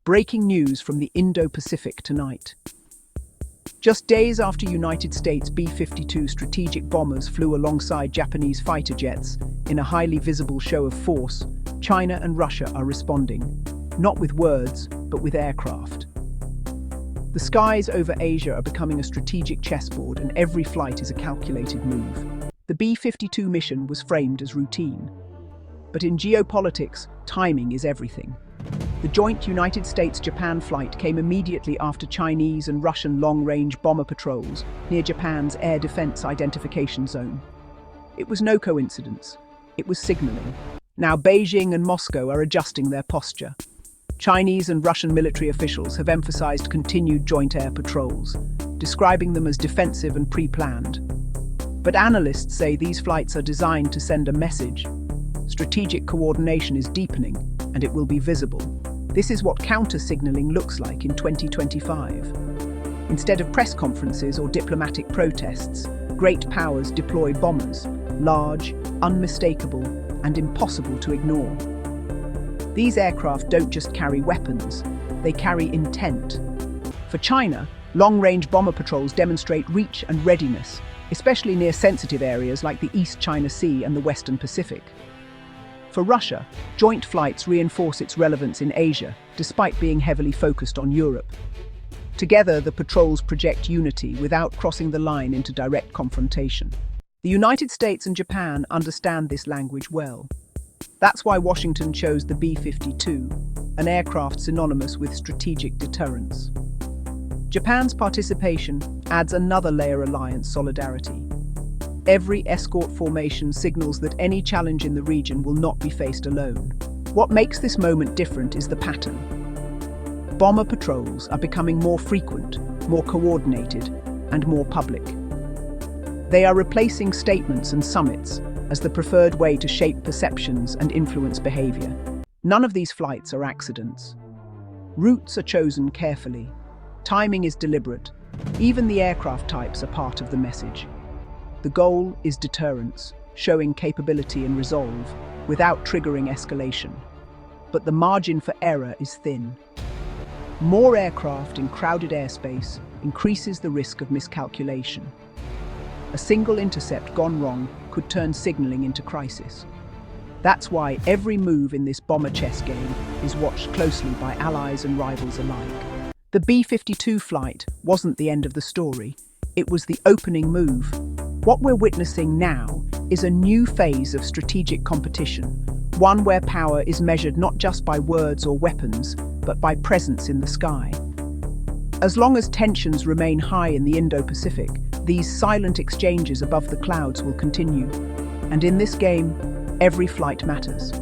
Breaking news from the Indo-Pacific tonight. Just days after United States B-52 strategic bombers flew alongside Japanese fighter jets in a highly visible show of force, China and Russia are responding, not with words, but with aircraft. The skies over Asia are becoming a strategic chessboard, and every flight is a calculated move. The B-52 mission was framed as routine. But in geopolitics, timing is everything. The joint United States-Japan flight came immediately after Chinese and Russian long-range bomber patrols near Japan's air defense identification zone. It was no coincidence. It was signaling. Now Beijing and Moscow are adjusting their posture. Chinese and Russian military officials have emphasized continued joint air patrols, describing them as defensive and pre-planned. But analysts say these flights are designed to send a message. Strategic coordination is deepening, and it will be visible. This is what counter-signaling looks like in 2025. Instead of press conferences or diplomatic protests, great powers deploy bombers, large, unmistakable, and impossible to ignore. These aircraft don't just carry weapons, they carry intent. For China, long-range bomber patrols demonstrate reach and readiness, especially near sensitive areas like the East China Sea and the Western Pacific. For Russia, joint flights reinforce its relevance in Asia, despite being heavily focused on Europe. Together, the patrols project unity without crossing the line into direct confrontation. The United States and Japan understand this language well. That's why Washington chose the B-52, an aircraft synonymous with strategic deterrence. Japan's participation adds another layer of alliance solidarity. Every escort formation signals that any challenge in the region will not be faced alone. What makes this moment different is the pattern. Bomber patrols are becoming more frequent, more coordinated, and more public. They are replacing statements and summits as the preferred way to shape perceptions and influence behavior. None of these flights are accidents. Routes are chosen carefully. Timing is deliberate. Even the aircraft types are part of the message. The goal is deterrence, showing capability and resolve, without triggering escalation. But the margin for error is thin. More aircraft in crowded airspace increases the risk of miscalculation. A single intercept gone wrong could turn signaling into crisis. That's why every move in this bomber chess game is watched closely by allies and rivals alike. The B-52 flight wasn't the end of the story. It was the opening move. What we're witnessing now is a new phase of strategic competition, one where power is measured not just by words or weapons, but by presence in the sky. As long as tensions remain high in the Indo-Pacific, these silent exchanges above the clouds will continue. And in this game, every flight matters.